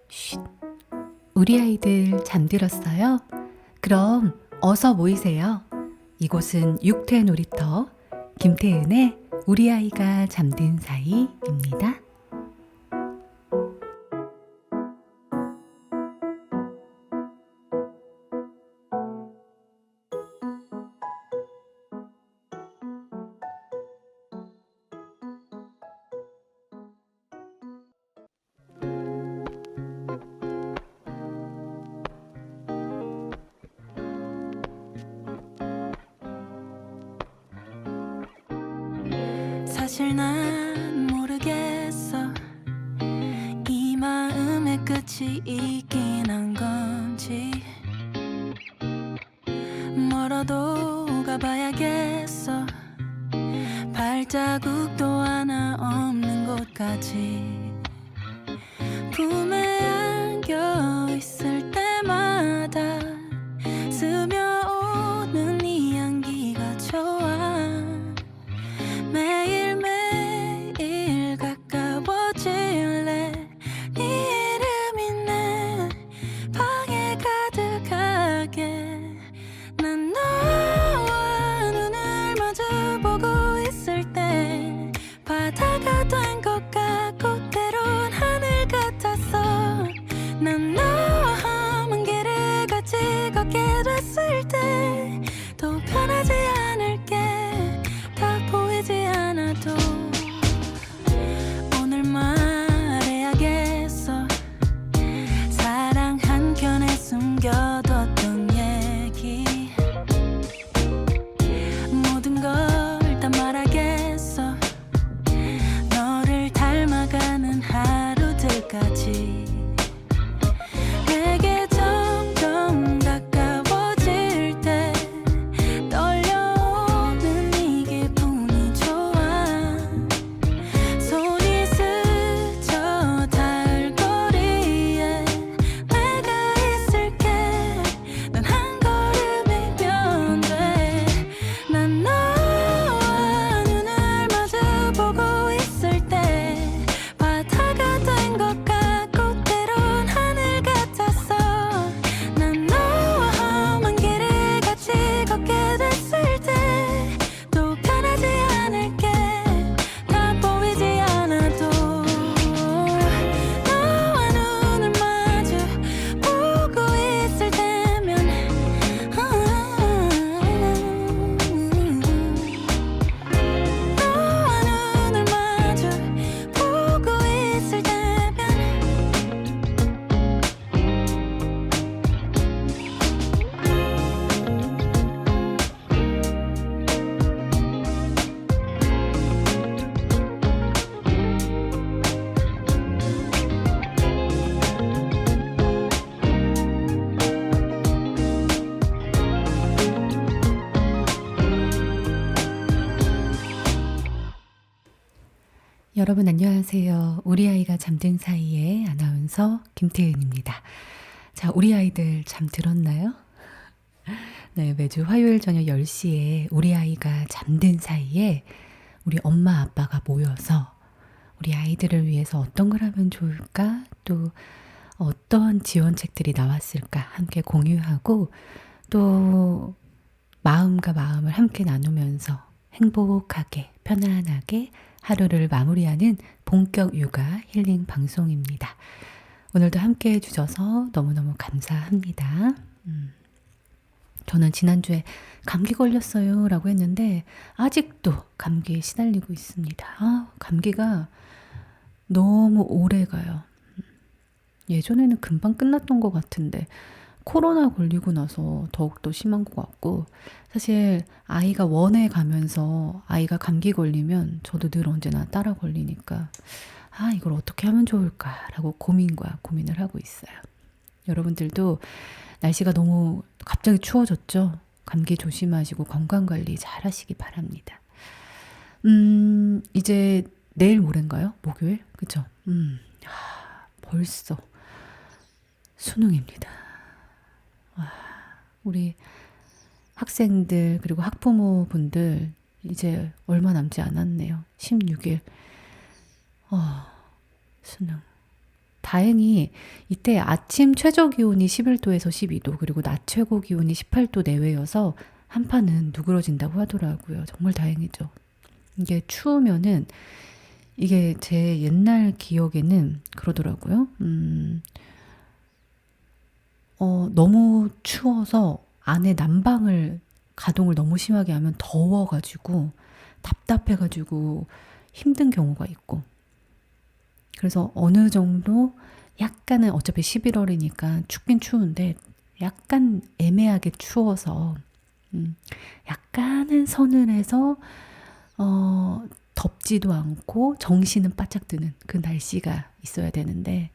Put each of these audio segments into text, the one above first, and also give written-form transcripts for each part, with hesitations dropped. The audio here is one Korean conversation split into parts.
쉿, 우리 아이들 잠들었어요? 그럼 어서 모이세요. 이곳은 육퇴 놀이터 김태은의 우리 아이가 잠든 사이입니다. 사실 난 모르겠어 이 마음의 끝이 있긴 한 건지 멀어도 가봐야겠어 발자국도 하나 없는 곳까지 품에 안겨 있을 때마다 스며오는 이 향기가 좋아 매일매일 가까워질래 네 이름이 내 방에 가득하게 난 너와 눈을 마주보고 있을 때 바다가 된 것 같고 때론 하늘 같았어 난 너와 험한 길을 같이 걷게 됐을 때 더 편하지 않을게 다 보이지 않아도 오늘 말해야겠어 사랑 한켠에 숨겨뒀던 얘기 모든 걸 다 말하겠어 너를 닮아가는 하루들까지 내게 점점 가까워질 때 떨려오는 이 기분이 좋아 손이 스쳐 닿을 거리에 내가 있을게 넌 한 걸음이면 돼난 너와 눈을 마주보고 있을 때 바다가 된 것 같고 때론 하늘 같았어 난 너와 험한 길을 같이 걷게 됐을 때 또 편하지 않을게 다 보이지 않아도 너와 눈을 마주 보고 있을 때면 너와 눈을 마주 보고 있을 때면 여러분 안녕하세요. 우리 아이가 잠든 사이의 아나운서 김태은입니다. 자, 우리 아이들 잠들었나요? 네, 매주 화요일 저녁 10시에 우리 아이가 잠든 사이에 우리 엄마 아빠가 모여서 우리 아이들을 위해서 어떤 걸 하면 좋을까? 또 어떤 지원책들이 나왔을까? 함께 공유하고 또 마음과 마음을 함께 나누면서 행복하게 편안하게 하루를 마무리하는 본격 육아 힐링 방송입니다. 오늘도 함께 해주셔서 너무너무 감사합니다. 저는 지난주에 감기 걸렸어요 라고 했는데 아직도 감기에 시달리고 있습니다. 감기가 너무 오래 가요. 예전에는 금방 끝났던 것 같은데 코로나 걸리고 나서 더욱더 심한 것 같고 사실 아이가 원에 가면서 아이가 감기 걸리면 저도 늘 언제나 따라 걸리니까 이걸 어떻게 하면 좋을까라고 고민을 하고 있어요. 여러분들도 날씨가 너무 갑자기 추워졌죠? 감기 조심하시고 건강관리 잘 하시기 바랍니다. 이제 내일 모레인가요? 목요일? 그쵸? 벌써 수능입니다. 우리 학생들 그리고 학부모분들 이제 얼마 남지 않았네요. 16일. 수능. 다행히 이때 아침 최저 기온이 11도에서 12도, 그리고 낮 최고 기온이 18도 내외여서 한파는 누그러진다고 하더라고요. 정말 다행이죠. 이게 추우면은, 이게 제 옛날 기억에는 그러더라고요. 너무 추워서 안에 난방을 가동을 너무 심하게 하면 더워가지고 답답해가지고 힘든 경우가 있고, 그래서 어느 정도 약간은, 어차피 11월이니까 춥긴 추운데 약간 애매하게 추워서 약간은 서늘해서 덥지도 않고 정신은 바짝 드는 그 날씨가 있어야 되는데,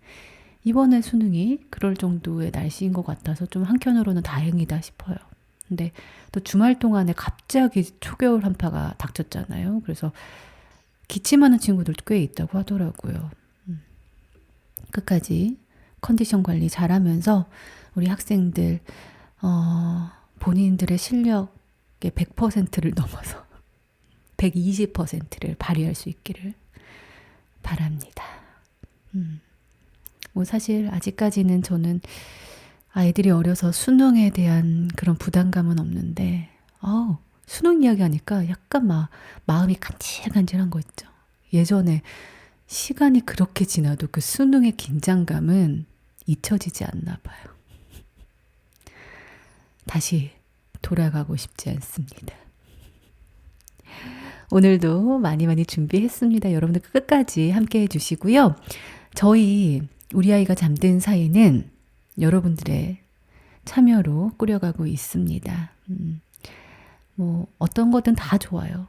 이번에 수능이 그럴 정도의 날씨인 것 같아서 좀 한편으로는 다행이다 싶어요. 근데 또 주말 동안에 갑자기 초겨울 한파가 닥쳤잖아요. 그래서 기침하는 친구들도 꽤 있다고 하더라고요. 끝까지 컨디션 관리 잘하면서 우리 학생들 본인들의 실력의 100%를 넘어서 120%를 발휘할 수 있기를 바랍니다. 뭐 사실 아직까지는 저는 아이들이 어려서 수능에 대한 그런 부담감은 없는데, 수능 이야기하니까 약간 마음이 간질간질한 거 있죠. 예전에 시간이 그렇게 지나도 그 수능의 긴장감은 잊혀지지 않나 봐요. 다시 돌아가고 싶지 않습니다. 오늘도 많이 많이 준비했습니다. 여러분들 끝까지 함께 해주시고요. 저희 우리 아이가 잠든 사이는 여러분들의 참여로 꾸려가고 있습니다. 뭐 어떤 거든 다 좋아요.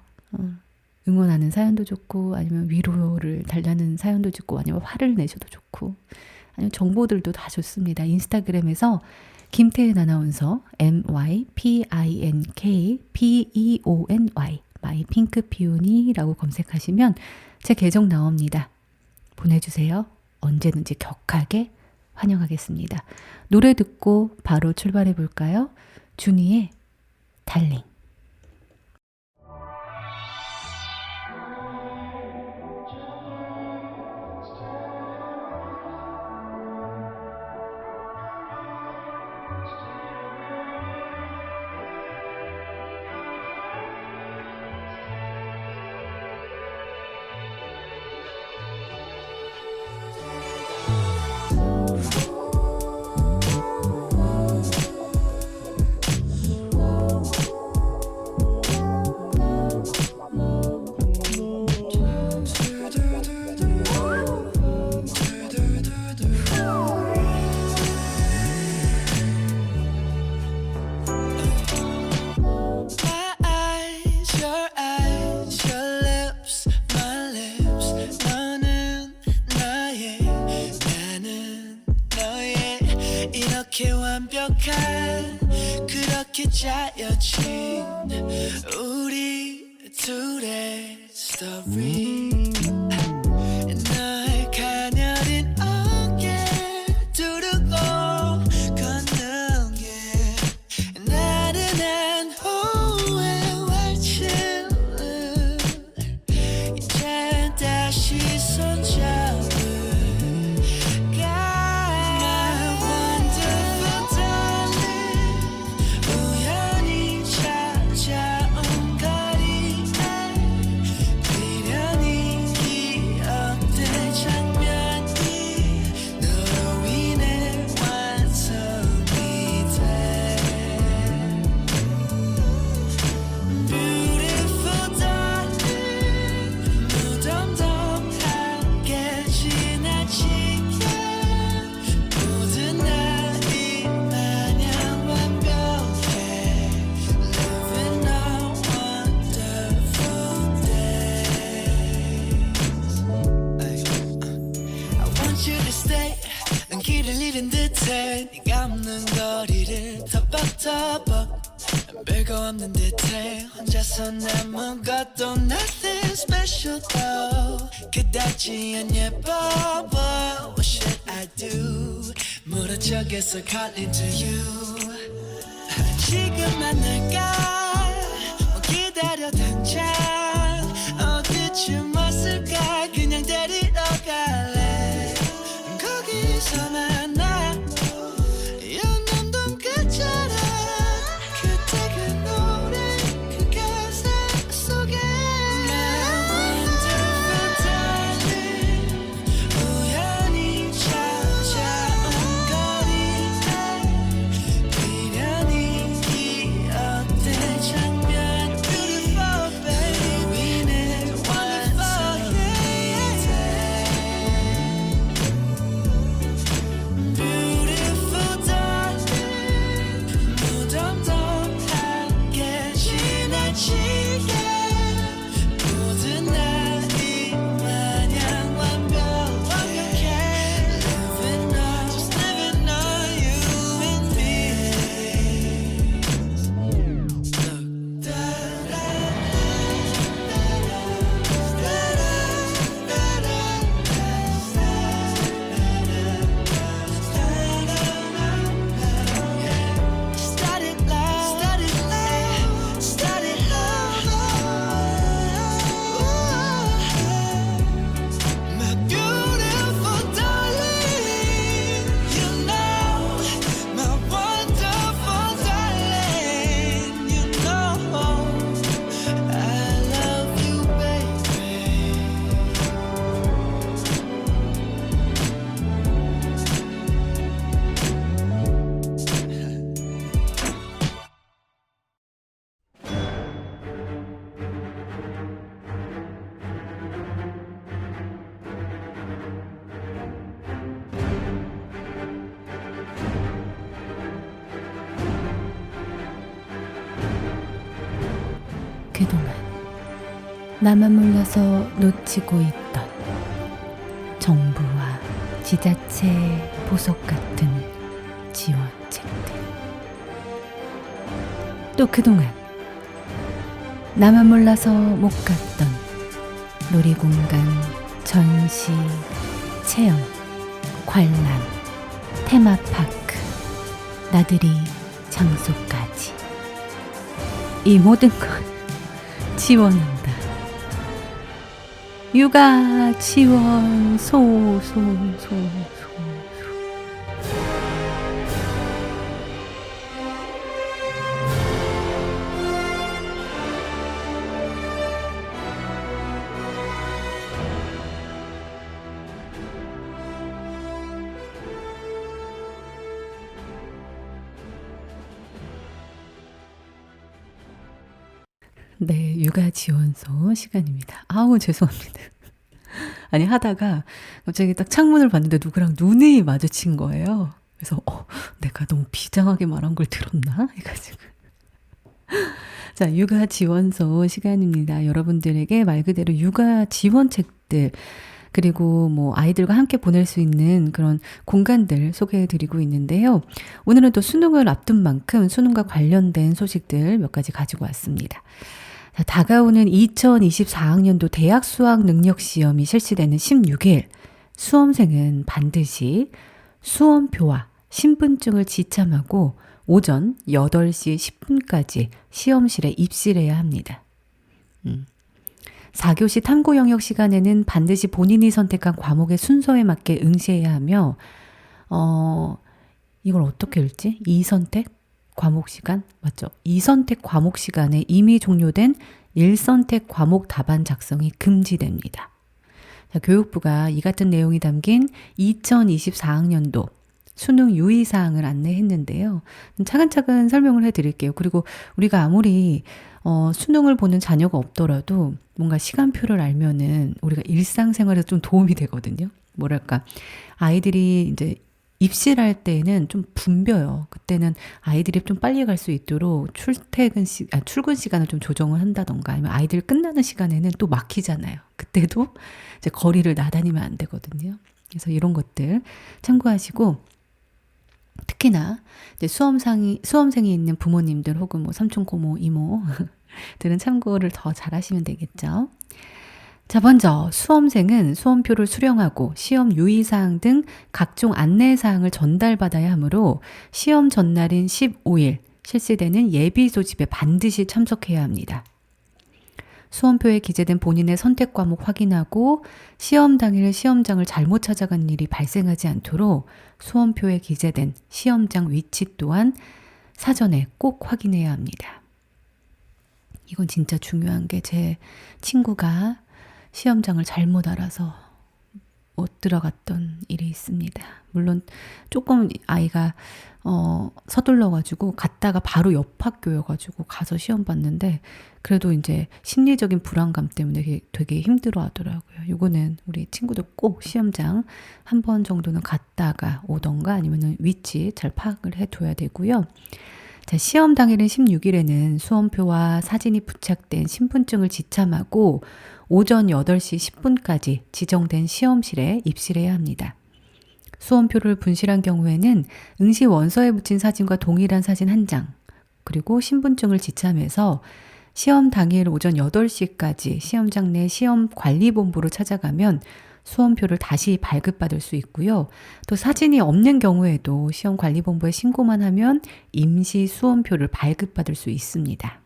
응원하는 사연도 좋고, 아니면 위로를 달라는 사연도 좋고, 아니면 화를 내셔도 좋고, 아니면 정보들도 다 좋습니다. 인스타그램에서 김태은 아나운서 MYPINKPEONY 마이 핑크 피오니라고 검색하시면 제 계정 나옵니다. 보내주세요. 언제든지 격하게 환영하겠습니다. 노래 듣고 바로 출발해 볼까요? 준이의 달링. 완벽한 그렇게 짜여진 우리 둘의 스토리 널 가녀린 어깨 두르고 걷는 게 나른한 호흡의 왈츠는 이제 다시 손잡을 네가 없는 거리를 터벅터벅 별거 없는 듯해 혼자선 아무것도 nothing special though 그다지 안 예뻐 but what should I do 모른 척해서 calling to you 지금 만날까 뭐 기다려 당장 어디쯤 왔을까 그냥 데리러 갈래 거기 그동안 나만 몰라서 놓치고 있던 정부와 지자체 보석 같은 지원책들. 또 그동안 나만 몰라서 못 갔던 놀이공간, 전시, 체험, 관람, 테마파크, 나들이 장소까지 이 모든 걸 지원한다. 육아 지원 소소소소. 네, 육아 지원소 시간입니다. 아우, 죄송합니다. 아니, 하다가 갑자기 딱 창문을 봤는데 누구랑 눈이 마주친 거예요. 그래서 내가 너무 비장하게 말한 걸 들었나? 해가지고. 자, 육아 지원소 시간입니다. 여러분들에게 말 그대로 육아 지원책들, 그리고 뭐 아이들과 함께 보낼 수 있는 그런 공간들 소개해 드리고 있는데요. 오늘은 또 수능을 앞둔 만큼 수능과 관련된 소식들 몇 가지 가지고 왔습니다. 자, 다가오는 2024학년도 대학 수학 능력 시험이 실시되는 16일, 수험생은 반드시 수험표와 신분증을 지참하고 오전 8시 10분까지 시험실에 입실해야 합니다. 4교시 탐구 영역 시간에는 반드시 본인이 선택한 과목의 순서에 맞게 응시해야 하며, 이걸 어떻게 읽지? 2선택 과목 시간? 맞죠? 2선택 과목 시간에 이미 종료된 1선택 과목 답안 작성이 금지됩니다. 자, 교육부가 이 같은 내용이 담긴 2024학년도 수능 유의사항을 안내했는데요. 차근차근 설명을 해드릴게요. 그리고 우리가 아무리 수능을 보는 자녀가 없더라도 뭔가 시간표를 알면은 우리가 일상생활에 좀 도움이 되거든요. 뭐랄까, 아이들이 이제 입실할 때는 좀 붐벼요. 그때는 아이들이 좀 빨리 갈 수 있도록 출근 시간을 좀 조정을 한다던가, 아니면 아이들 끝나는 시간에는 또 막히잖아요. 그때도 이제 거리를 나다니면 안 되거든요. 그래서 이런 것들 참고하시고, 특히나 이제 수험생이 있는 부모님들 혹은 뭐 삼촌, 고모, 이모들은 참고를 더 잘하시면 되겠죠. 자, 먼저 수험생은 수험표를 수령하고 시험 유의사항 등 각종 안내사항을 전달받아야 하므로 시험 전날인 15일 실시되는 예비 소집에 반드시 참석해야 합니다. 수험표에 기재된 본인의 선택 과목 확인하고 시험 당일 시험장을 잘못 찾아간 일이 발생하지 않도록 수험표에 기재된 시험장 위치 또한 사전에 꼭 확인해야 합니다. 이건 진짜 중요한 게, 제 친구가 시험장을 잘못 알아서 못 들어갔던 일이 있습니다. 물론 조금 아이가 서둘러가지고 갔다가 바로 옆 학교여가지고 가서 시험 봤는데, 그래도 이제 심리적인 불안감 때문에 되게 힘들어 하더라고요. 요거는 우리 친구도 꼭 시험장 한 번 정도는 갔다가 오던가 아니면 위치 잘 파악을 해둬야 되고요. 자, 시험 당일인 16일에는 수험표와 사진이 부착된 신분증을 지참하고 오전 8시 10분까지 지정된 시험실에 입실해야 합니다. 수험표를 분실한 경우에는 응시 원서에 붙인 사진과 동일한 사진 1장, 그리고 신분증을 지참해서 시험 당일 오전 8시까지 시험장 내 시험관리본부로 찾아가면 수험표를 다시 발급받을 수 있고요. 또 사진이 없는 경우에도 시험관리본부에 신고만 하면 임시 수험표를 발급받을 수 있습니다.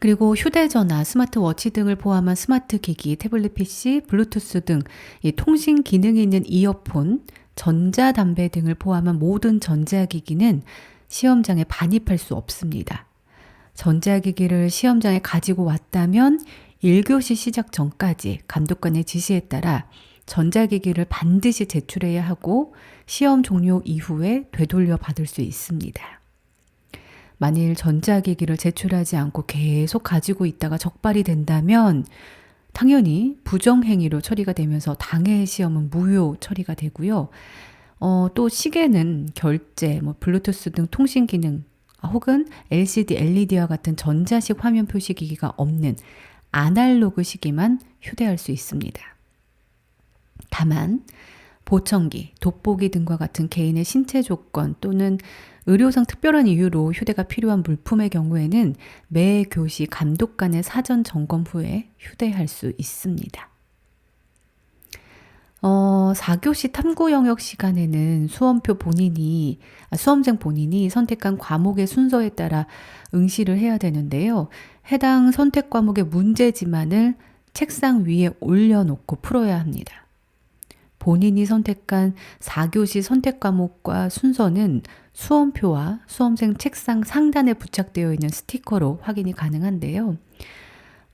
그리고 휴대전화, 스마트워치 등을 포함한 스마트 기기, 태블릿 PC, 블루투스 등 이 통신 기능이 있는 이어폰, 전자담배 등을 포함한 모든 전자기기는 시험장에 반입할 수 없습니다. 전자기기를 시험장에 가지고 왔다면 1교시 시작 전까지 감독관의 지시에 따라 전자기기를 반드시 제출해야 하고 시험 종료 이후에 되돌려 받을 수 있습니다. 만일 전자기기를 제출하지 않고 계속 가지고 있다가 적발이 된다면 당연히 부정행위로 처리가 되면서 당해 시험은 무효 처리가 되고요. 또 시계는 결제, 블루투스 등 통신 기능 혹은 LCD, LED와 같은 전자식 화면 표시기기가 없는 아날로그 시기만 휴대할 수 있습니다. 다만 보청기, 돋보기 등과 같은 개인의 신체 조건 또는 의료상 특별한 이유로 휴대가 필요한 물품의 경우에는 매 교시 감독관의 사전 점검 후에 휴대할 수 있습니다. 4교시 탐구 영역 시간에는 수험생 본인이 선택한 과목의 순서에 따라 응시를 해야 되는데요. 해당 선택 과목의 문제지만을 책상 위에 올려놓고 풀어야 합니다. 본인이 선택한 4교시 선택 과목과 순서는 수험표와 수험생 책상 상단에 부착되어 있는 스티커로 확인이 가능한데요.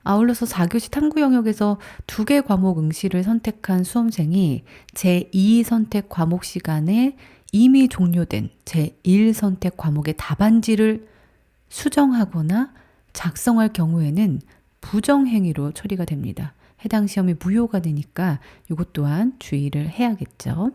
아울러서 4교시 탐구 영역에서 2개 과목 응시를 선택한 수험생이 제2 선택 과목 시간에 이미 종료된 제1 선택 과목의 답안지를 수정하거나 작성할 경우에는 부정행위로 처리가 됩니다. 해당 시험이 무효가 되니까 이것 또한 주의를 해야겠죠.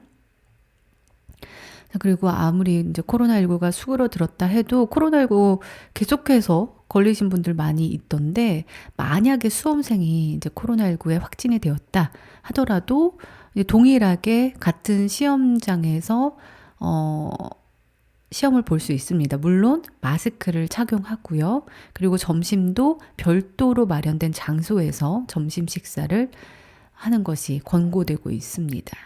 그리고 아무리 이제 코로나19가 수그러들었다 해도 코로나19 계속해서 걸리신 분들 많이 있던데, 만약에 수험생이 이제 코로나19에 확진이 되었다 하더라도 동일하게 같은 시험장에서 시험을 볼 수 있습니다. 물론 마스크를 착용하고요. 그리고 점심도 별도로 마련된 장소에서 점심 식사를 하는 것이 권고되고 있습니다.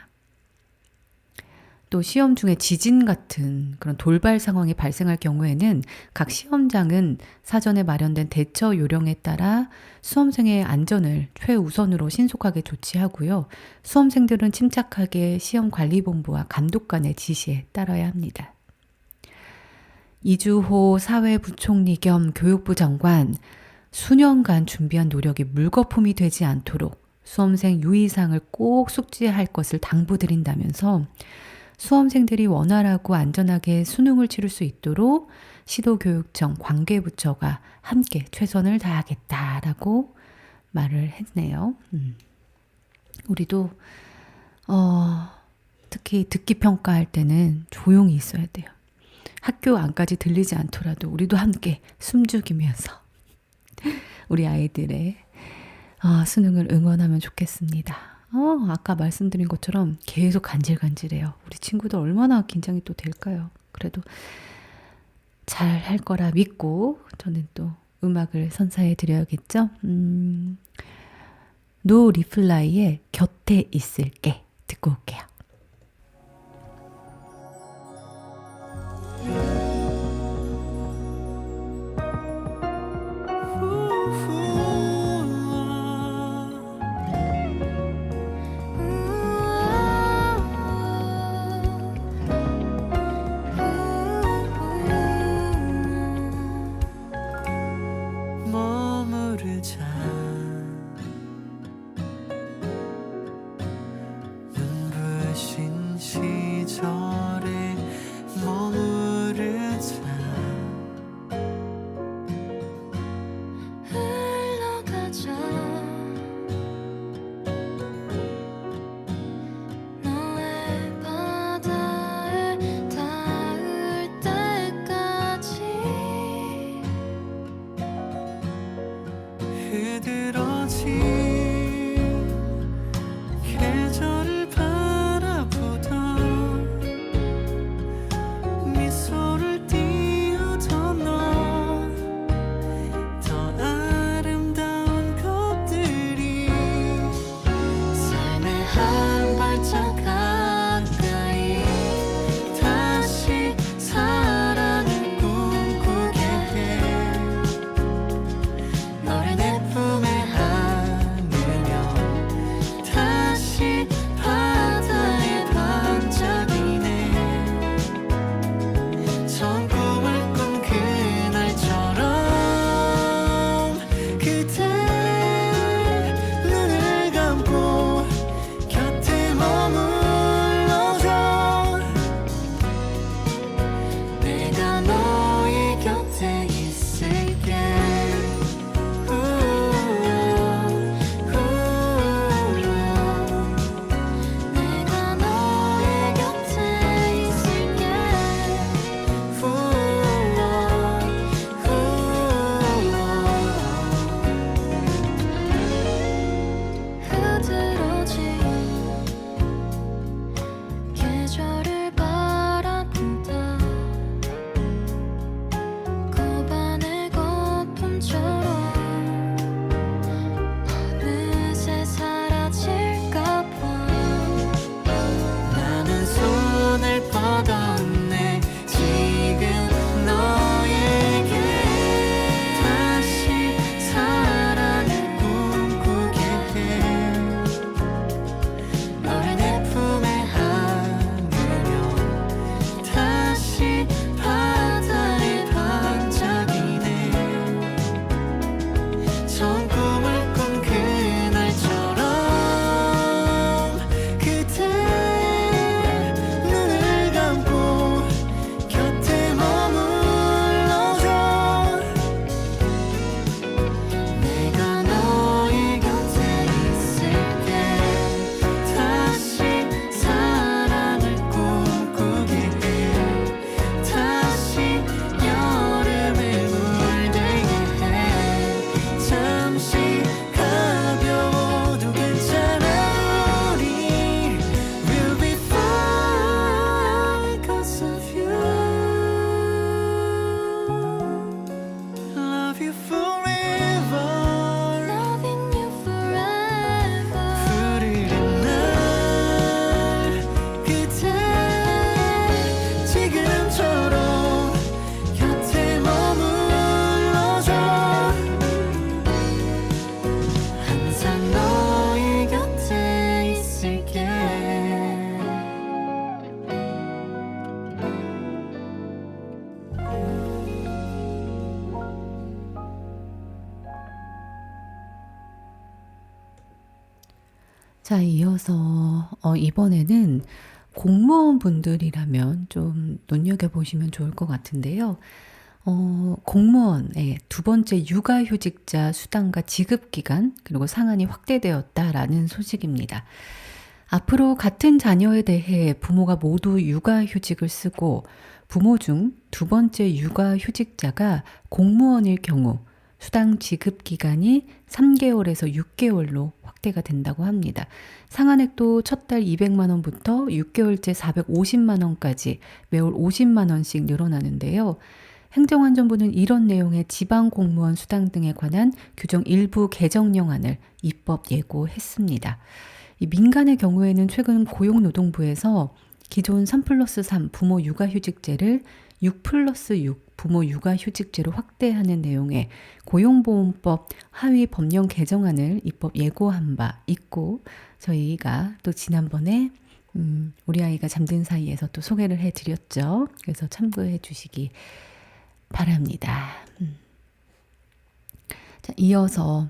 또 시험 중에 지진 같은 그런 돌발 상황이 발생할 경우에는 각 시험장은 사전에 마련된 대처 요령에 따라 수험생의 안전을 최우선으로 신속하게 조치하고요. 수험생들은 침착하게 시험관리본부와 감독관의 지시에 따라야 합니다. 이주호 사회부총리 겸 교육부 장관, 수년간 준비한 노력이 물거품이 되지 않도록 수험생 유의사항을 꼭 숙지할 것을 당부드린다면서 수험생들이 원활하고 안전하게 수능을 치를 수 있도록 시도교육청 관계부처가 함께 최선을 다하겠다라고 말을 했네요. 우리도 특히 듣기 평가할 때는 조용히 있어야 돼요. 학교 안까지 들리지 않더라도 우리도 함께 숨죽이면서 우리 아이들의 수능을 응원하면 좋겠습니다. 아까 말씀드린 것처럼 계속 간질간질해요. 우리 친구들 얼마나 긴장이 또 될까요? 그래도 잘 할 거라 믿고 저는 또 음악을 선사해 드려야겠죠. 노 리플라이의 곁에 있을게 듣고 올게요. 머무르자 눈부신 시절에 머무르자 흘러가자 너의 바다에 닿을 때까지 흐드러진 계절을 바라보던 미소를 띄우던 너 더 아름다운 것들이 삶의 한 발짝 가까이 다시 사랑을 꿈꾸게 해 너를 내 품에 you forever loving you forever. 흐르는 날 그대 지금처럼 곁에 머물러줘 항상 너의 곁에 있을게 자, 이어서 이번에는 공무원 분들이라면 좀 눈여겨보시면 좋을 것 같은데요. 공무원의 두 번째 육아휴직자 수당과 지급기간 그리고 상한이 확대되었다라는 소식입니다. 앞으로 같은 자녀에 대해 부모가 모두 육아휴직을 쓰고 부모 중 두 번째 육아휴직자가 공무원일 경우 수당 지급 기간이 3개월에서 6개월로 확대가 된다고 합니다. 상한액도 첫 달 200만 원부터 6개월째 450만 원까지 매월 50만 원씩 늘어나는데요. 행정안전부는 이런 내용의 지방공무원 수당 등에 관한 규정 일부 개정령안을 입법 예고했습니다. 이 민간의 경우에는 최근 고용노동부에서 기존 3+3 부모 육아휴직제를 6+6 부모 육아휴직제로 확대하는 내용의 고용보험법 하위 법령 개정안을 입법 예고한 바 있고 저희가 또 지난번에 우리 아이가 잠든 사이에서 또 소개를 해드렸죠. 그래서 참고해 주시기 바랍니다. 자, 이어서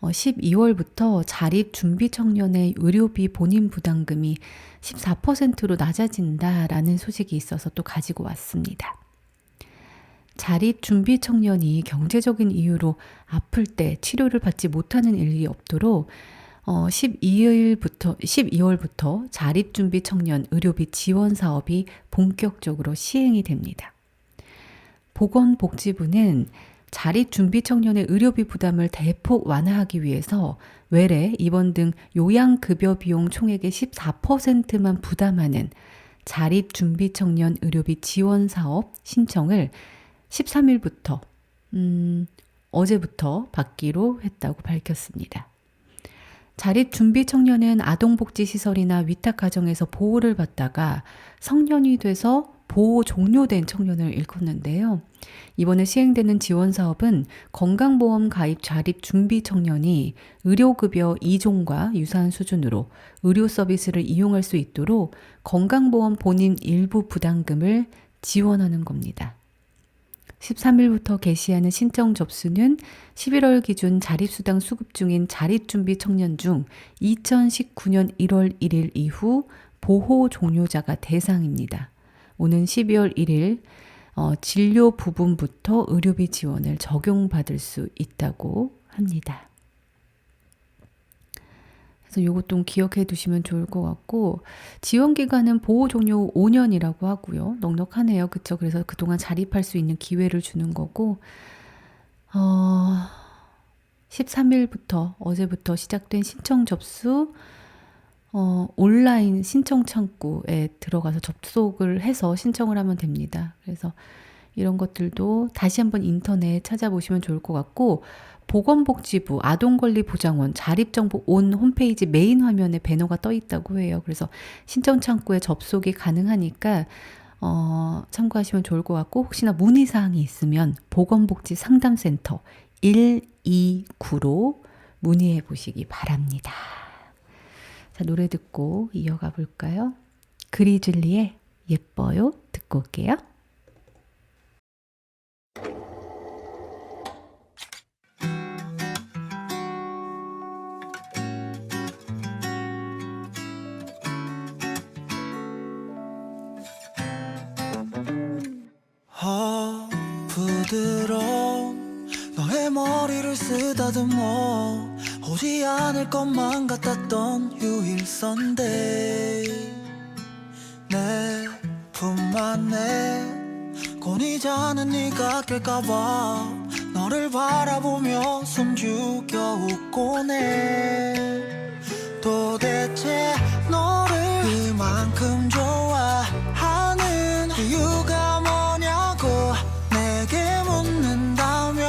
12월부터 자립준비청년의 의료비 본인 부담금이 14%로 낮아진다라는 소식이 있어서 또 가지고 왔습니다. 자립준비청년이 경제적인 이유로 아플 때 치료를 받지 못하는 일이 없도록 12월부터 자립준비청년 의료비 지원 사업이 본격적으로 시행이 됩니다. 보건복지부는 자립준비청년의 의료비 부담을 대폭 완화하기 위해서 외래, 입원 등 요양급여 비용 총액의 14%만 부담하는 자립준비청년 의료비 지원 사업 신청을 13일부터 어제부터 받기로 했다고 밝혔습니다. 자립준비청년은 아동복지시설이나 위탁가정에서 보호를 받다가 성년이 돼서 보호 종료된 청년을 일컫는데요. 이번에 시행되는 지원 사업은 건강보험 가입 자립준비 청년이 의료급여 2종과 유사한 수준으로 의료 서비스를 이용할 수 있도록 건강보험 본인 일부 부담금을 지원하는 겁니다. 13일부터 개시하는 신청 접수는 11월 기준 자립수당 수급 중인 자립준비 청년 중 2019년 1월 1일 이후 보호 종료자가 대상입니다. 오는 12월 1일 진료 부분부터 의료비 지원을 적용받을 수 있다고 합니다. 그래서 이것도 기억해 두시면 좋을 것 같고 지원 기간은 보호 종료 5년이라고 하고요. 넉넉하네요. 그렇죠? 그래서 그동안 자립할 수 있는 기회를 주는 거고 13일부터 어제부터 시작된 신청 접수 온라인 신청 창구에 들어가서 접속을 해서 신청을 하면 됩니다. 그래서 이런 것들도 다시 한번 인터넷 찾아보시면 좋을 것 같고 보건복지부 아동권리보장원 자립정보 온 홈페이지 메인 화면에 배너가 떠 있다고 해요. 그래서 신청 창구에 접속이 가능하니까 참고하시면 좋을 것 같고 혹시나 문의사항이 있으면 보건복지상담센터 129로 문의해 보시기 바랍니다. 자, 노래 듣고 이어가 볼까요? 그리즐리의 예뻐요 듣고 올게요. 부드러운 너의 머리를 쓰다듬어 오지 않을 것만 같았던 휴일선데이 내 품 안에 권위자는 네가 낄까봐 너를 바라보며 숨죽여 웃곤 해 도대체 너를 그만큼 좋아하는 이유가 뭐냐고 내게 묻는다면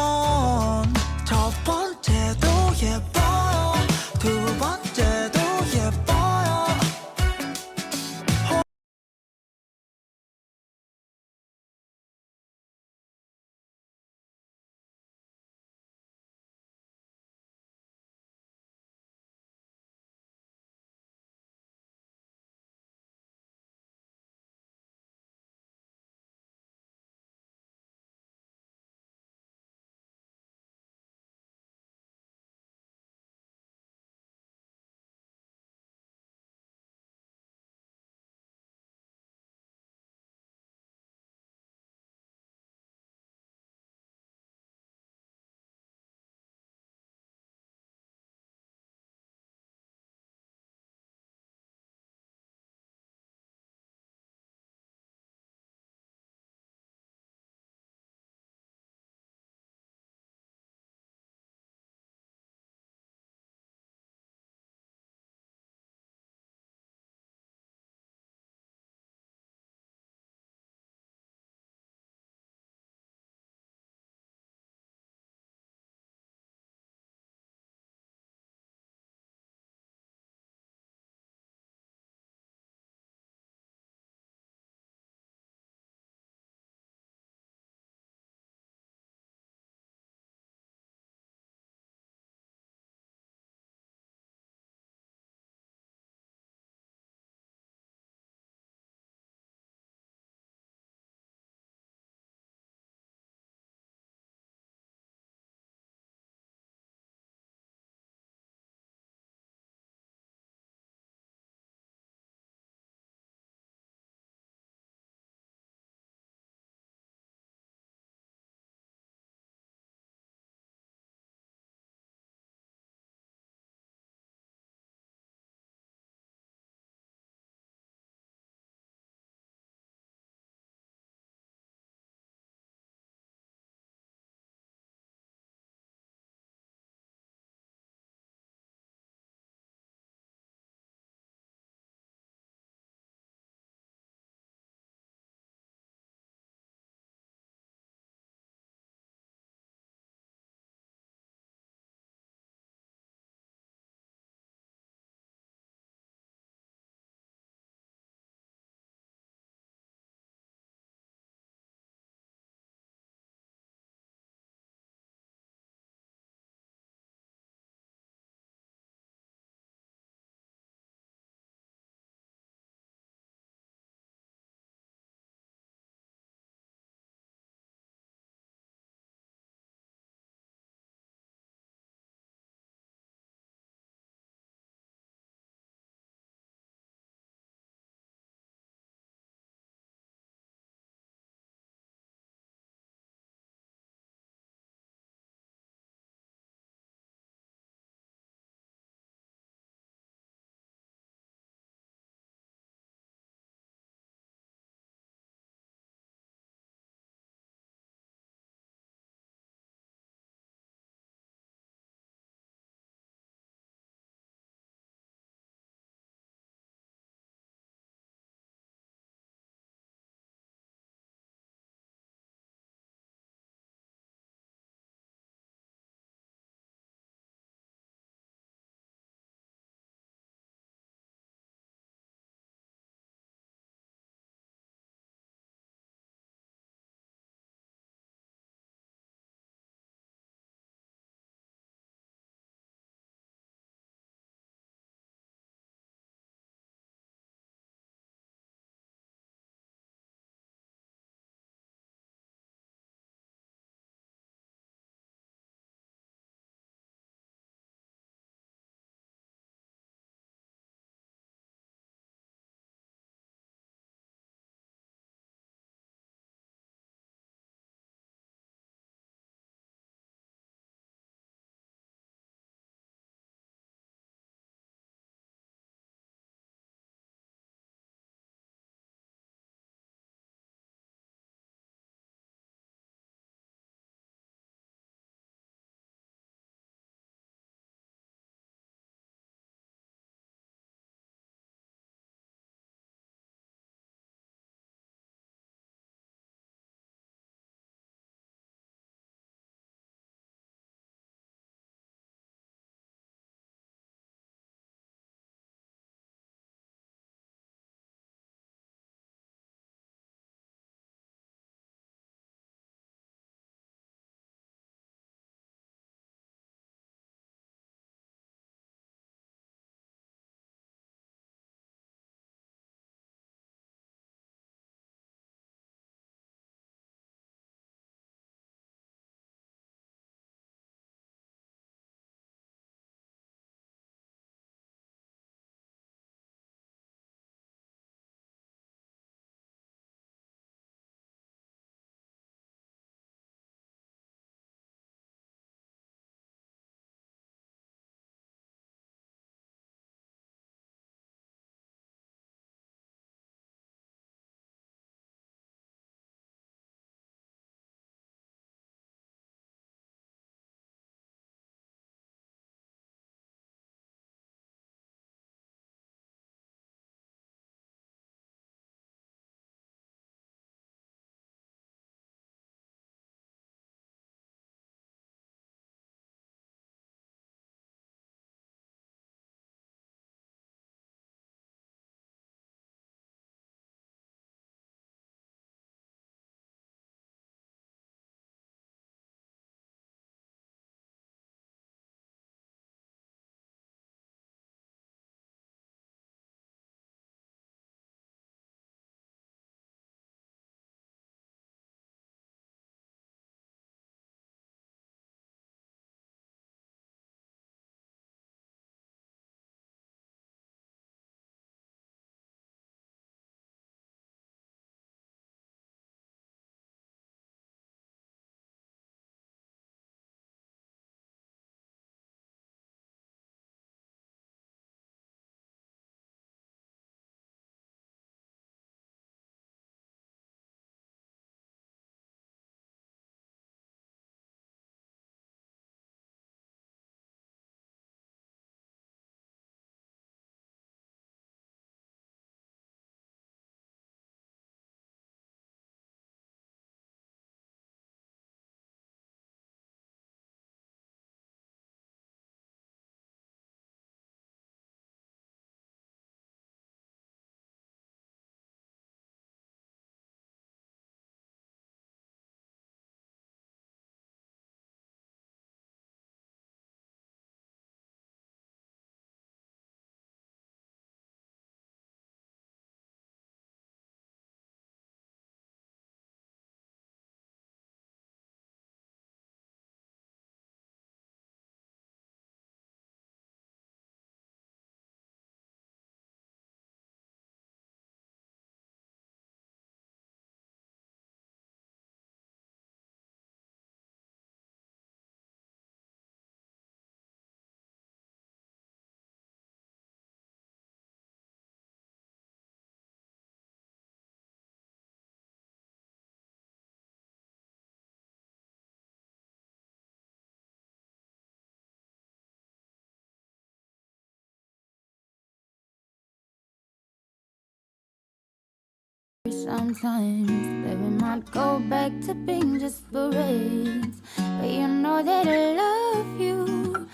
sometimes that we might go back to being just friends. But you know that I love you.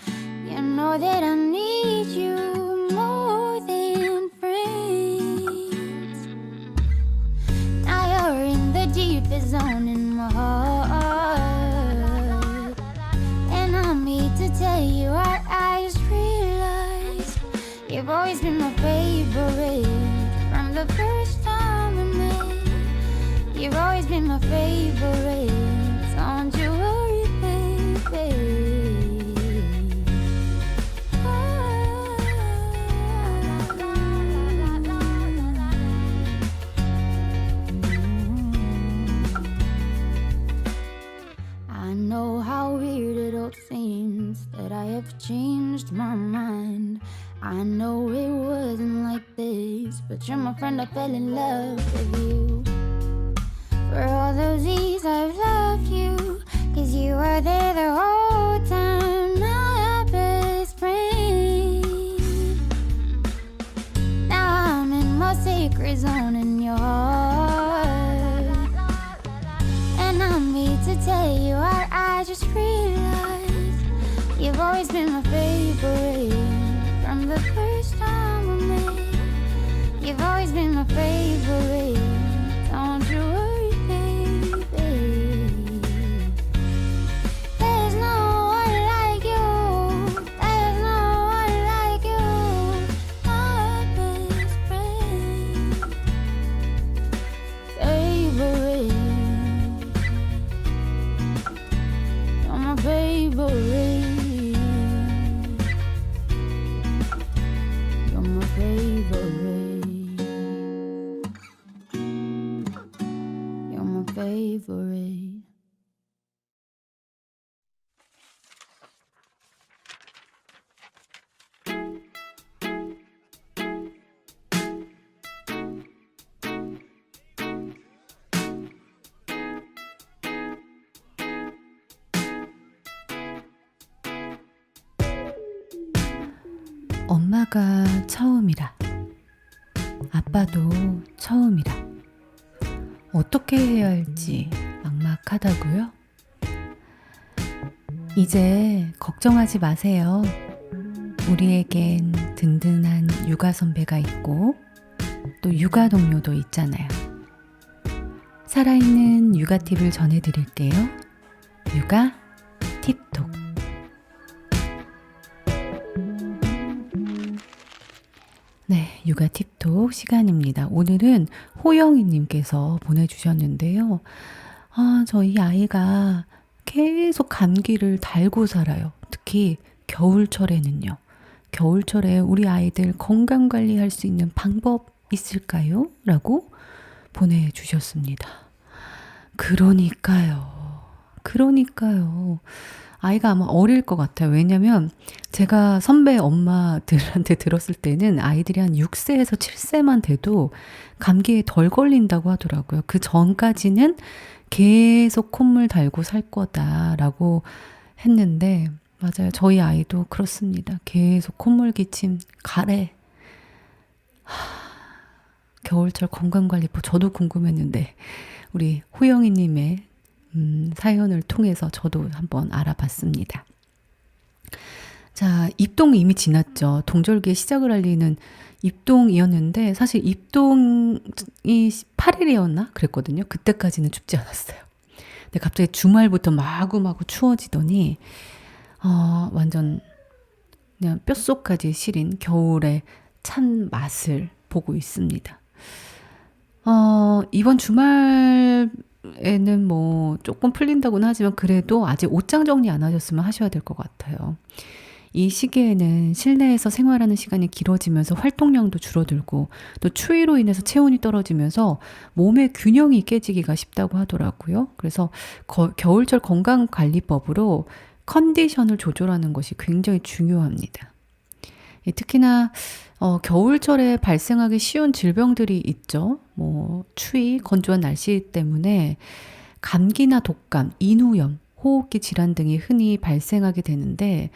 You know that I need you more than friends. Now you're in the deepest zone in my heart, and I'm here to tell you I just realized you've always been my favorite from the first time we met. You've always been my favorite. Don't you worry, baby. I know how weird it all seems that I have changed my mind. I know it wasn't like this, but you're my friend, I fell in love with you. For all those years I've loved you, 'cause you were there the whole time, my best friend. Now I'm in my sacred zone in your heart, and I'm here to tell you I just realized you've always been my favorite from the first time we met. You've always been my favorite. Don't you worry, baby. There's no one like you. There's no one like you. My best friend. Favorite. You're my favorite. You're my favorite. You're my favorite. 엄마가 처음이라, 아빠도 처음이라. 어떻게 해야 할지 막막하다고요? 이제 걱정하지 마세요. 우리에겐 든든한 육아 선배가 있고 또 육아 동료도 있잖아요. 살아있는 육아 팁을 전해드릴게요. 육아 팁톡. 네, 육아 팁톡 시간입니다. 오늘은 호영이님께서 보내주셨는데요. 저희 아이가 계속 감기를 달고 살아요. 특히 겨울철에는요. 겨울철에 우리 아이들 건강관리할 수 있는 방법 있을까요? 라고 보내주셨습니다. 그러니까요. 아이가 아마 어릴 것 같아요. 왜냐면 제가 선배 엄마들한테 들었을 때는 아이들이 한 6세에서 7세만 돼도 감기에 덜 걸린다고 하더라고요. 그 전까지는 계속 콧물 달고 살 거다라고 했는데 맞아요. 저희 아이도 그렇습니다. 계속 콧물 기침, 가래. 겨울철 건강관리법 저도 궁금했는데 우리 호영이님의 사연을 통해서 저도 한번 알아봤습니다. 자, 입동 이미 지났죠. 동절기에 시작을 알리는 입동이었는데 사실 입동이 8일이었나? 그랬거든요. 그때까지는 춥지 않았어요. 근데 갑자기 주말부터 마구마구 추워지더니 완전 그냥 뼛속까지 시린 겨울의 찬 맛을 보고 있습니다. 이번 주말에는 뭐 조금 풀린다고는 하지만 그래도 아직 옷장 정리 안 하셨으면 하셔야 될 것 같아요. 이 시기에는 실내에서 생활하는 시간이 길어지면서 활동량도 줄어들고 또 추위로 인해서 체온이 떨어지면서 몸의 균형이 깨지기가 쉽다고 하더라고요. 그래서 겨울철 건강관리법으로 컨디션을 조절하는 것이 굉장히 중요합니다. 특히나 겨울철에 발생하기 쉬운 질병들이 있죠. 뭐 추위, 건조한 날씨 때문에 감기나 독감, 인후염, 호흡기 질환 등이 흔히 발생하게 되는데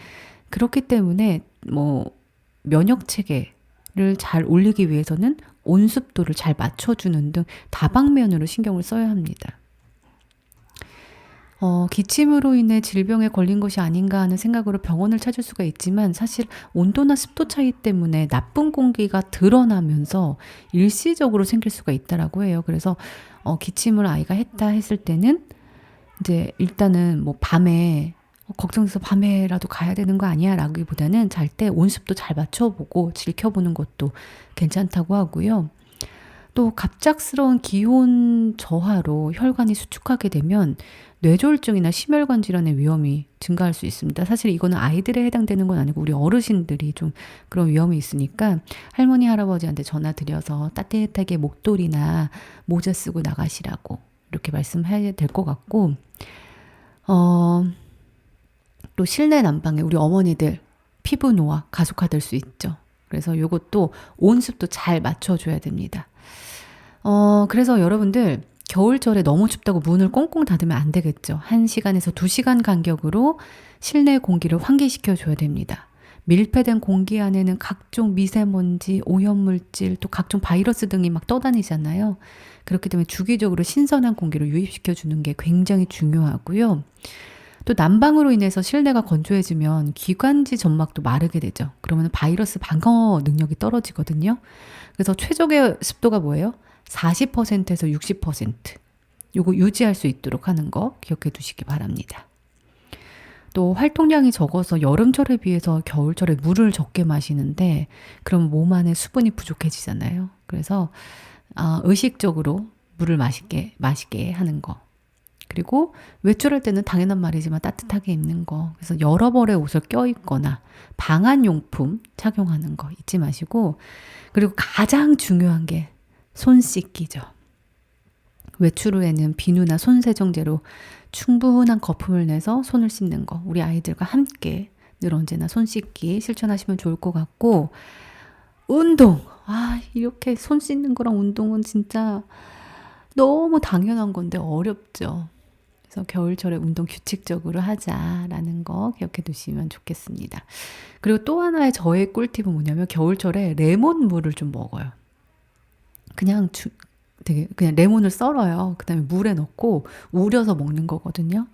그렇기 때문에 뭐 면역 체계를 잘 올리기 위해서는 온습도를 잘 맞춰주는 등 다방면으로 신경을 써야 합니다. 기침으로 인해 질병에 걸린 것이 아닌가 하는 생각으로 병원을 찾을 수가 있지만 사실 온도나 습도 차이 때문에 나쁜 공기가 드러나면서 일시적으로 생길 수가 있다라고 해요. 그래서 기침을 아이가 했다 했을 때는 이제 일단은 뭐 밤에 걱정돼서 밤에라도 가야 되는 거 아니야 라기보다는 잘 때 온습도 잘 맞춰보고 지켜보는 것도 괜찮다고 하고요. 또 갑작스러운 기온 저하로 혈관이 수축하게 되면 뇌졸중이나 심혈관 질환의 위험이 증가할 수 있습니다. 사실 이거는 아이들에 해당되는 건 아니고 우리 어르신들이 좀 그런 위험이 있으니까 할머니 할아버지한테 전화 드려서 따뜻하게 목도리나 모자 쓰고 나가시라고 이렇게 말씀해야 될 것 같고 또 실내 난방에 우리 어머니들 피부 노화 가속화될 수 있죠. 그래서 이것도 온습도 잘 맞춰줘야 됩니다. 그래서 여러분들 겨울철에 너무 춥다고 문을 꽁꽁 닫으면 안 되겠죠. 1시간에서 2시간 간격으로 실내 공기를 환기시켜 줘야 됩니다. 밀폐된 공기 안에는 각종 미세먼지, 오염물질, 또 각종 바이러스 등이 막 떠다니잖아요. 그렇기 때문에 주기적으로 신선한 공기를 유입시켜 주는 게 굉장히 중요하고요. 또 난방으로 인해서 실내가 건조해지면 기관지 점막도 마르게 되죠. 그러면 바이러스 방어 능력이 떨어지거든요. 그래서 최적의 습도가 뭐예요? 40%에서 60% 요거 유지할 수 있도록 하는 거 기억해 두시기 바랍니다. 또 활동량이 적어서 여름철에 비해서 겨울철에 물을 적게 마시는데 그럼 몸 안에 수분이 부족해지잖아요. 그래서 의식적으로 물을 마시게 하는 거. 그리고 외출할 때는 당연한 말이지만 따뜻하게 입는 거. 그래서 여러 벌의 옷을 껴입거나 방한용품 착용하는 거 잊지 마시고, 그리고 가장 중요한 게 손 씻기죠. 외출 후에는 비누나 손세정제로 충분한 거품을 내서 손을 씻는 거. 우리 아이들과 함께 늘 언제나 손 씻기 실천하시면 좋을 것 같고, 운동. 이렇게 손 씻는 거랑 운동은 진짜 너무 당연한 건데 어렵죠. 그래서 겨울철에 운동 규칙적으로 하자라는 거 기억해 두시면 좋겠습니다. 그리고 또 하나의 저의 꿀팁은 뭐냐면 겨울철에 레몬물을 좀 먹어요. 그냥 레몬을 썰어요. 그 다음에 물에 넣고 우려서 먹는 거거든요.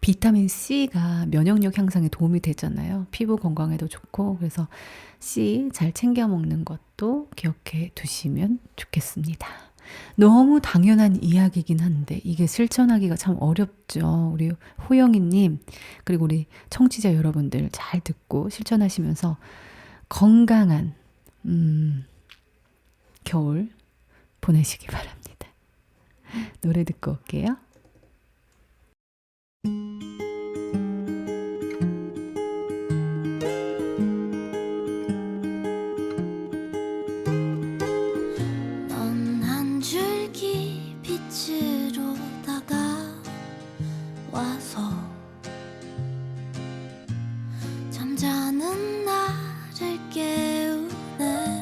비타민 C가 면역력 향상에 도움이 되잖아요. 피부 건강에도 좋고. 그래서 C 잘 챙겨 먹는 것도 기억해 두시면 좋겠습니다. 너무 당연한 이야기이긴 한데 이게 실천하기가 참 어렵죠. 우리 호영이님 그리고 우리 청취자 여러분들 잘 듣고 실천하시면서 건강한 겨울 보내시기 바랍니다. 노래 듣고 올게요. 넌 한 줄기 빛으로 다가와서 잠자는 나를 깨우네.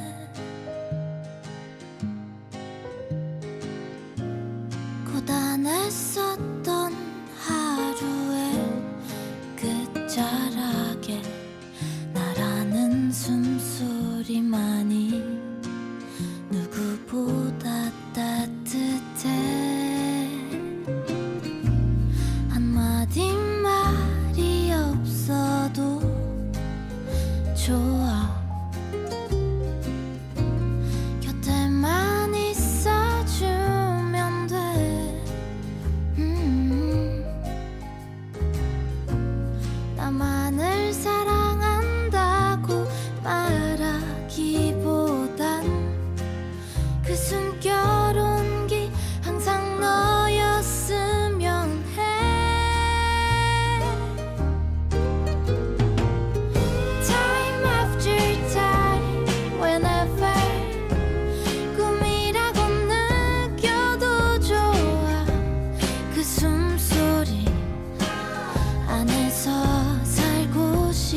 고단했었던 하루의 끝자락에 나라는 숨소리만이 누구보다 따뜻해. 한마디 말이 없어도 좋아. 곁에만 있어주면 돼. 나만을 사랑한다고 말하기보단 그 숨결 온기 항상 너였으면 해. Time after time whenever 꿈이라고 느껴도 좋아. 그 숨소리 안에서 살고 싶어.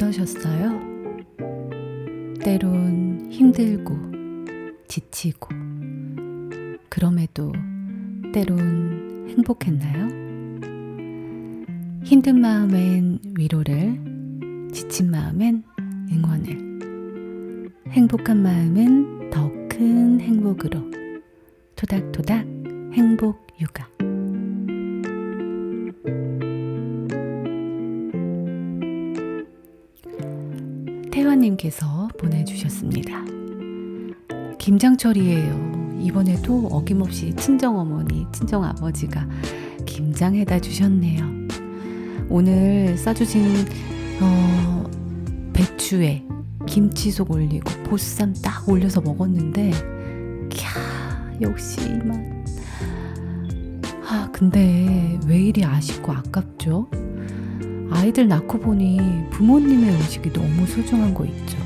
어떠셨어요? 때론 힘들고 지치고 그럼에도 때론 행복했나요? 힘든 마음엔 위로를, 지친 마음엔 응원을, 행복한 마음은 더 큰 행복으로 토닥토닥 행복 육아. 태화님께서 보내주셨습니다. 김장철이에요. 이번에도 어김없이 친정어머니, 친정아버지가 김장해다 주셨네요. 오늘 싸주신 배추에 김치속 올리고 보쌈 딱 올려서 먹었는데 캬, 역시 이 맛. 근데 왜 이리 아쉽고 아깝죠? 아이들 낳고 보니 부모님의 음식이 너무 소중한 거 있죠.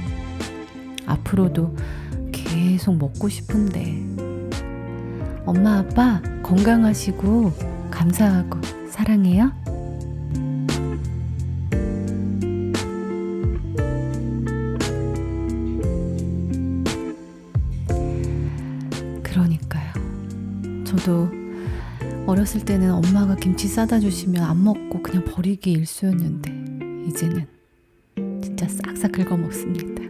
앞으로도 계속 먹고 싶은데. 엄마 아빠 건강하시고 감사하고 사랑해요. 그러니까요. 저도 어렸을 때는 엄마가 김치 싸다 주시면 안 먹고 그냥 버리기 일쑤였는데 이제는 진짜 싹싹 긁어 먹습니다.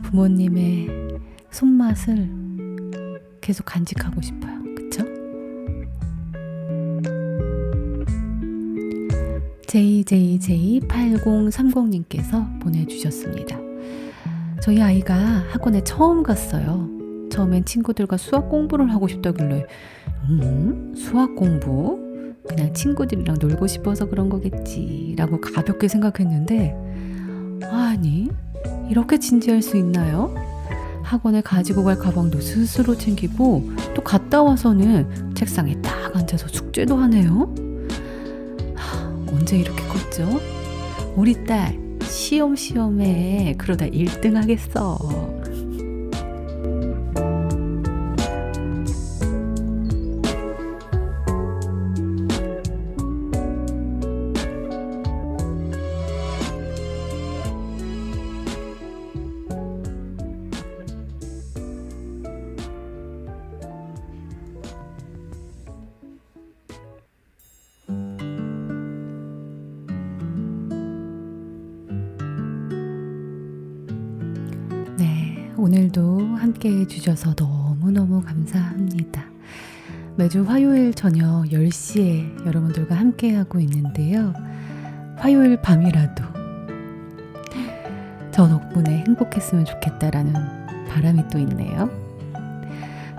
부모님의 손맛을 계속 간직하고 싶어요. 그쵸? JJJ8030님께서 보내주셨습니다. 저희 아이가 학원에 처음 갔어요. 처음엔 친구들과 수학 공부를 하고 싶다길래 수학 공부? 그냥 친구들이랑 놀고 싶어서 그런 거겠지 라고 가볍게 생각했는데 아니 이렇게 진지할 수 있나요? 학원에 가지고 갈 가방도 스스로 챙기고 또 갔다 와서는 책상에 딱 앉아서 숙제도 하네요. 언제 이렇게 컸죠? 우리 딸 시험에 그러다 1등 하겠어. 네, 오늘도 함께 해주셔서 너무너무 감사합니다. 매주 화요일 저녁 10시에 여러분들과 함께하고 있는데요. 화요일 밤이라도 저 덕분에 행복했으면 좋겠다라는 바람이 또 있네요.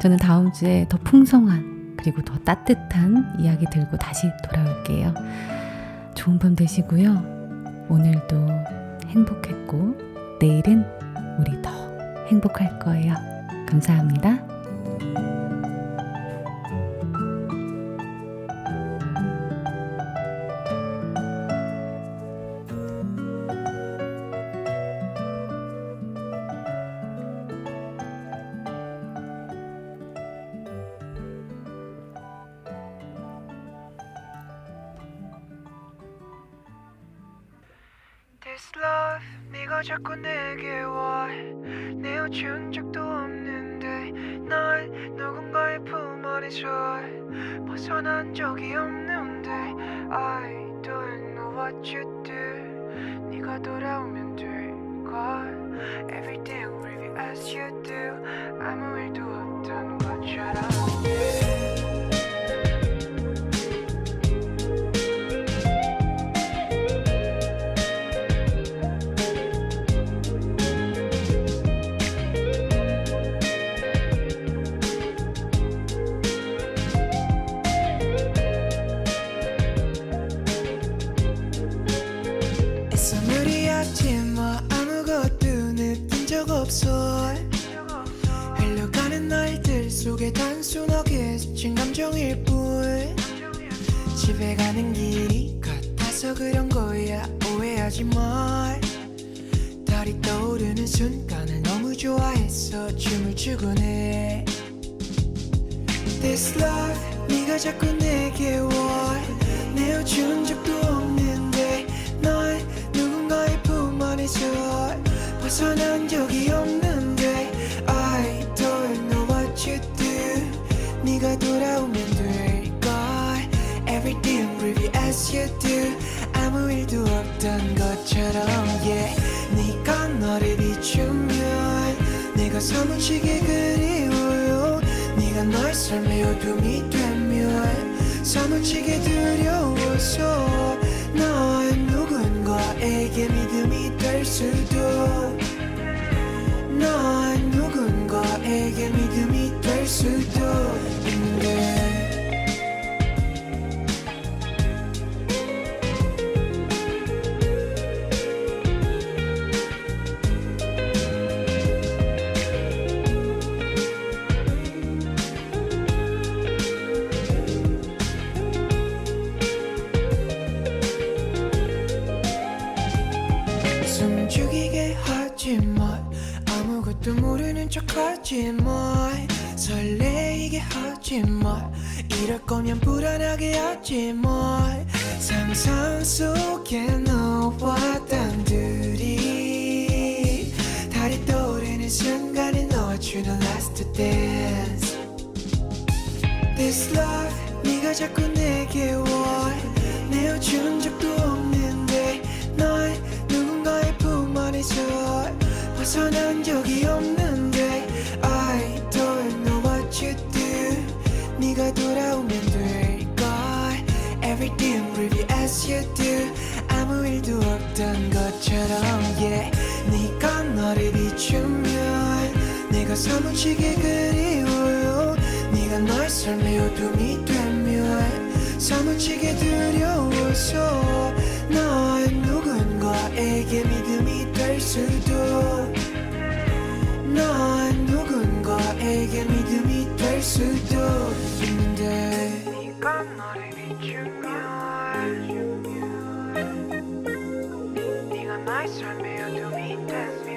저는 다음 주에 더 풍성한 그리고 더 따뜻한 이야기 들고 다시 돌아올게요. 좋은 밤 되시고요. 오늘도 행복했고 내일은 우리 더 행복할 거예요. 감사합니다. This love 네가 자꾸 내게 와 내어준 적도 없는데 난 누군가의 품 안에서 벗어난 적이 없는데 I don't know what you do 네가 돌아오면 될걸 Everything really as you do 아무 일도 없던 것처럼 없어 흘러가는 날들 속에 단순하게 스친 감정일 뿐 집에 가는 길이 같아서 그런 거야 오해하지 말 달이 떠오르는 순간을 너무 좋아해서 춤을 추곤 해 This love 네가 자꾸 내게 와 내어준 적도 없는데 널 품안에서 벗어난 적이 없는데 I don't know what you do 네가 돌아오면 될걸 Everything really as you do 아무 일도 없던 것처럼 yeah 네가 너를 비추면 내가 사무치게 그리워요 네가 날 삶의 어둠이 되면 사무치게 두려워서 난 누군가에게 믿음이 될 수도 난 누군가에게 믿음이 될 수도 있는데 숨죽이게 하지마 아무것도 모르는 척하지마 설레이게 하지마 이럴 거면 불안하게 하지마 상상 속에 너와 단둘이 달이 떠오르는 순간에 너와 주는 last dance This love 네가 자꾸 내게 와 내어준 적도 없는데 널 누군가의 품 안에서 벗어난 적이 없는데 I don't know what you do 네가 돌아오면 될걸 Everything really as you do 아무 일도 없던 것처럼 yeah 네가 너를 비추면 내가 사무치게 그리워요 네가 날 삶의 어둠이 되면 사무치게 두려워서 난 누군가에게 믿음이 될 수도 난 누군가에게 믿음이 될 수도 있는데 네가 나를 비추면 네가 나의 삶의 어둠이 되면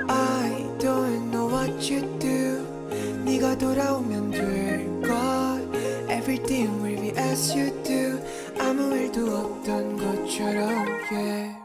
I don't know what you do 네가 돌아오면 될걸 Everything will be as you do 아무 일도 없던 것처럼 yeah